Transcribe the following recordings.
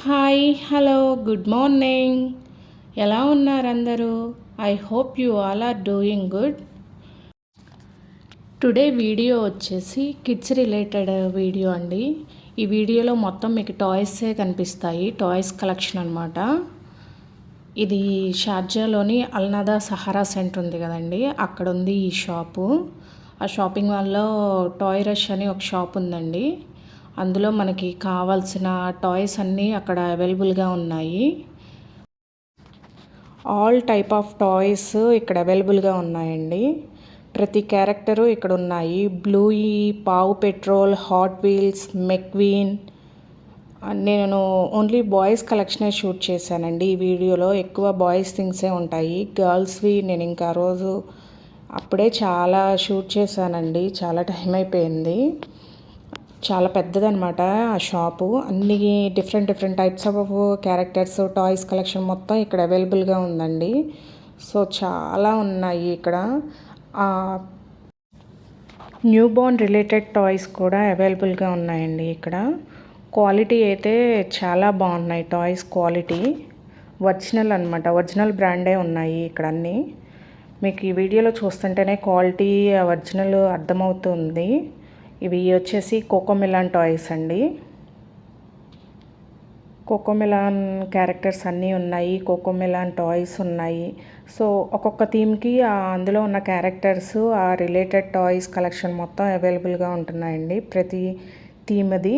Hi hello good morning. ఎలా ఉన్నారు అందరూ? I hope you all are doing good. Today video వచ్చేసి kids related video అండి. ఈ వీడియోలో మొత్తం మీకు టాయ్సే కనిపిస్తాయి. టాయ్స్ కలెక్షన్ అనమాట. ఇది షార్జాలోని అల్నాదా సహారా సెంటర్ ఉంది కదండి, అక్కడ ఉంది ఈ షాపు. ఆ షాపింగ్ మాల్లో టాయ్ రష్ అని ఒక షాప్ ఉందండి. అందులో మనకి కావాల్సిన టాయ్స్ అన్నీ అక్కడ అవైలబుల్గా ఉన్నాయి. ఆల్ టైప్ ఆఫ్ టాయ్స్ ఇక్కడ అవైలబుల్గా ఉన్నాయండి. ప్రతి క్యారెక్టరు ఇక్కడ ఉన్నాయి. బ్లూయి, పావు పెట్రోల్, హాట్ వీల్స్, మెక్వీన్. నేను ఓన్లీ బాయ్స్ కలెక్షనే షూట్ చేశానండి. ఈ వీడియోలో ఎక్కువ బాయ్స్ థింగ్సే ఉంటాయి. గర్ల్స్వి నేను ఇంకా రోజు అప్పుడే చాలా షూట్ చేశానండి. చాలా టైం అయిపోయింది. చాలా పెద్దదనమాట ఆ షాపు. అన్ని different types of characters, toys collection మొత్తం ఇక్కడ అవైలబుల్గా ఉందండి. సో చాలా ఉన్నాయి ఇక్కడ. న్యూ బోర్న్ రిలేటెడ్ టాయ్స్ కూడా అవైలబుల్గా ఉన్నాయండి ఇక్కడ. క్వాలిటీ అయితే చాలా బాగున్నాయి. టాయ్స్ క్వాలిటీ ఒరిజినల్ అనమాట. ఒరిజినల్ బ్రాండే ఉన్నాయి ఇక్కడ అన్నీ. మీకు ఈ వీడియోలో చూస్తుంటేనే క్వాలిటీ ఒరిజినల్ అర్థమవుతుంది. ఇవి వచ్చేసి కోకోమిలాన్ టాయ్స్ అండి. కోకోమిలాన్ క్యారెక్టర్స్ అన్నీ ఉన్నాయి. కోకోమిలాన్ టాయ్స్ ఉన్నాయి. సో ఒక్కొక్క థీమ్కి అందులో ఉన్న క్యారెక్టర్స్, ఆ రిలేటెడ్ టాయ్స్ కలెక్షన్ మొత్తం అవైలబుల్గా ఉంటున్నాయండి. ప్రతి థీమ్ అది.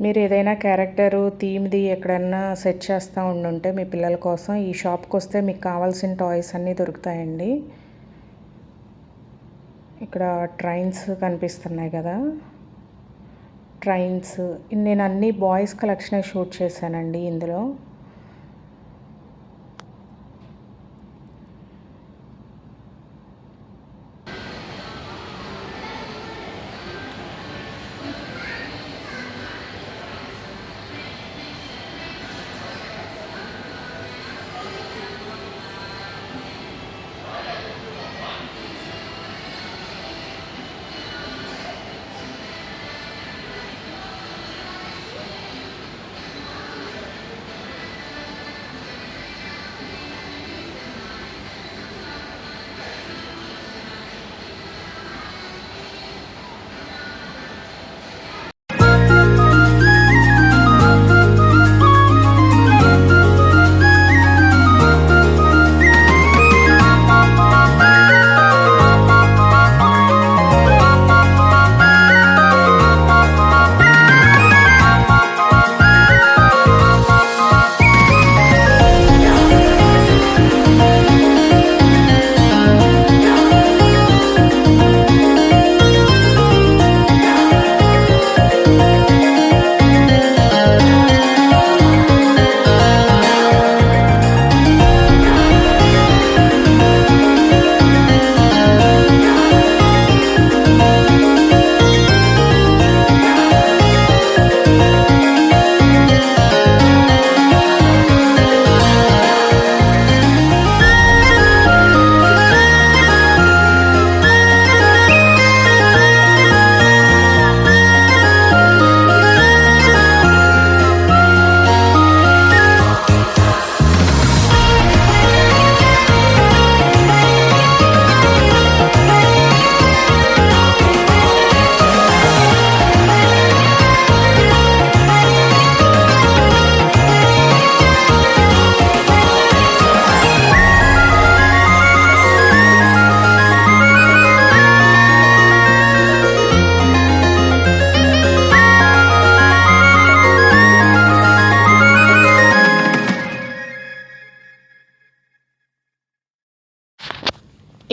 మీరు ఏదైనా క్యారెక్టరు థీమ్ది ఎక్కడన్నా సెట్ చేస్తూ ఉండుంటే మీ పిల్లల కోసం ఈ షాప్కి వస్తే మీకు కావాల్సిన టాయ్స్ అన్నీ దొరుకుతాయండి. ఇక్కడ ట్రైన్స్ కనిపిస్తున్నాయి కదా, ట్రైన్స్. నేను అన్ని బాయ్స్ కలెక్షనే షూట్ చేశానండి ఇందులో.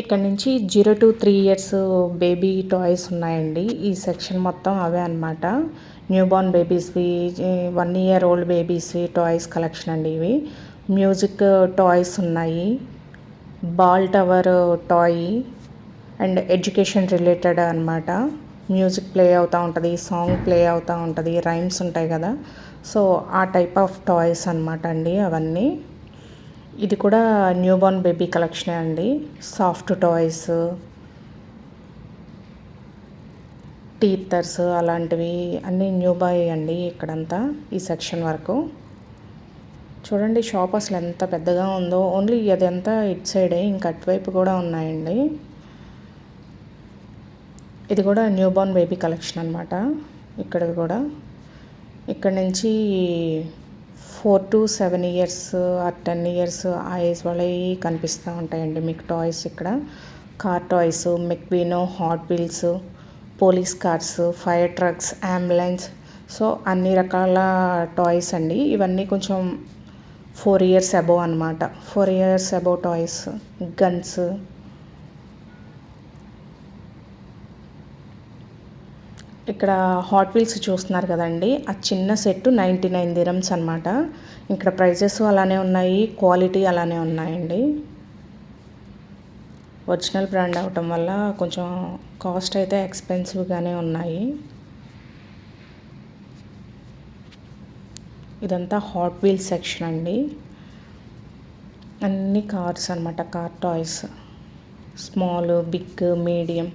ఇక్కడ నుంచి 0 to 3 years బేబీ టాయ్స్ ఉన్నాయండి. ఈ సెక్షన్ మొత్తం అవే అనమాట. న్యూ బోర్న్ బేబీస్వి, 1 year old బేబీస్వి టాయ్స్ కలెక్షన్ అండి ఇవి. మ్యూజిక్ టాయ్స్ ఉన్నాయి. Ball tower toy and education related అనమాట. మ్యూజిక్ ప్లే అవుతూ ఉంటుంది, సాంగ్ ప్లే అవుతూ ఉంటుంది, రైమ్స్ ఉంటాయి కదా. సో ఆ టైప్ ఆఫ్ టాయ్స్ అనమాట అండి అవన్నీ. ఇది కూడా న్యూ బోర్న్ బేబీ కలెక్షనే అండి. సాఫ్ట్ టాయ్స్, టీథర్స్ అలాంటివి అన్నీ న్యూ బాయ్ అండి ఇక్కడంతా ఈ సెక్షన్ వరకు. చూడండి షాప్ అసలు ఎంత పెద్దగా ఉందో. ఓన్లీ అదంతా ఇటు సైడే, ఇంకా అటువైపు కూడా ఉన్నాయండి. ఇది కూడా న్యూ బోర్న్ బేబీ కలెక్షన్ అనమాట. ఇక్కడ కూడా ఇక్కడ నుంచి 4 to 7 years ఆర్ 10 years ఆ ఏజ్ వాళ్ళవి కనిపిస్తూ ఉంటాయండి మీకు టాయ్స్. ఇక్కడ కార్ టాయ్స్, మెక్వీనో, Hot Wheels, police cars, fire trucks, ambulance, so అన్ని రకాల టాయ్స్ అండి. ఇవన్నీ కొంచెం 4 years అబోవ్ అనమాట. 4 years అబోవ్ టాయ్స్, గన్స్. ఇక్కడ హాట్ వీల్స్ చూస్తున్నారు కదండి, ఆ చిన్న సెట్ 99 dirhams అనమాట. ఇక్కడ ప్రైజెస్ అలానే ఉన్నాయి, క్వాలిటీ అలానే ఉన్నాయండి. ఒరిజినల్ బ్రాండ్ అవటం వల్ల కొంచెం కాస్ట్ అయితే ఎక్స్పెన్సివ్గానే ఉన్నాయి. ఇదంతా హాట్ వీల్స్ సెక్షన్ అండి. అన్ని కార్స్ అనమాట, car toys, small, big, medium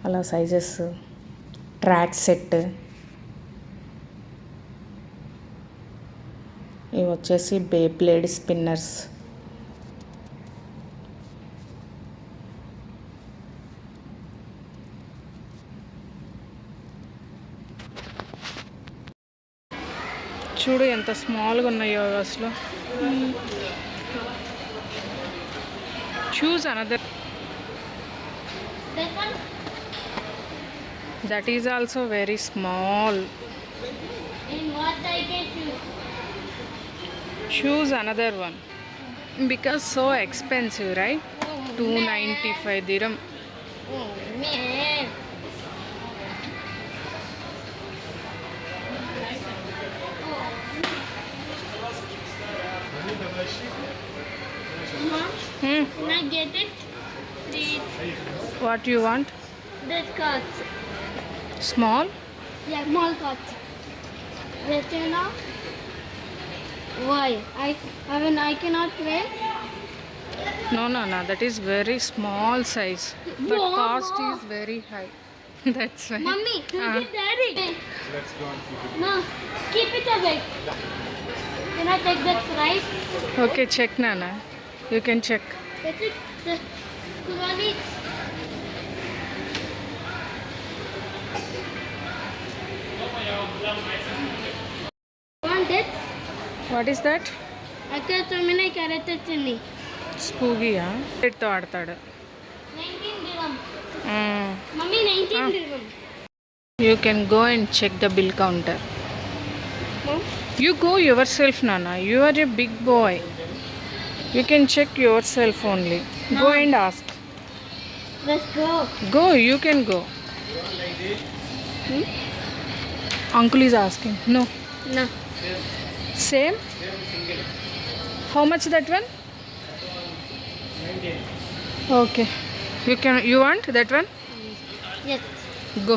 అలా సైజెస్. Track set. ఇవి వచ్చేసి బేబ్లేడ్ స్పిన్నర్స్. చూడు ఎంత స్మాల్గా ఉన్నాయో అసలు. Choose another. That is also very small. In what I can choose another one because so expensive, right? 295 dirham. Man. Can I get it? Please. What you want? That cards. Small? Yeah, small cards. Retina. Why? I cannot play. No. That is very small size. But No, cost no. is very high. That's why. Mummy, Daddy. Let's go and keep it. No, keep it away. Can I take that price? Okay, check Nana. You can check. That's it. The Kurani. Want it? What is that? అక్కడ 9 carrot వచ్చింది. స్పూగియా? తో ఆడతాడు. 19 dirham. Mummy 19 dirham. You can go and check the bill counter. You go yourself, Nana. You are a big boy. You can check yourself only. Go and ask. Let's go. Go, you can go. Uncle is asking. No. No. Same? How much that one? Okay. You want that one? Yes. Go.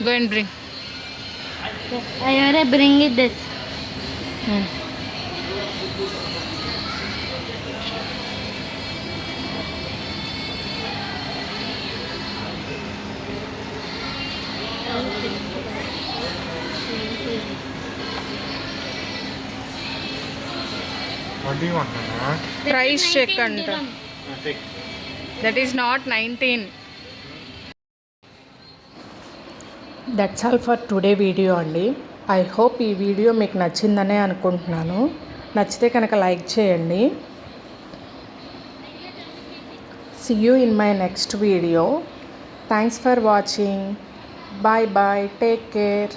Go and bring. I already bring it this. What do you want, Nana? Price check anta. Take. That is not 19. That's all for today video అండి. I hope ఈ వీడియో మీకు నచ్చిందనే అనుకుంటున్నాను. నచ్చితే కనుక like చేయండి. See you in my next video. Thanks for watching. Bye bye. Take care.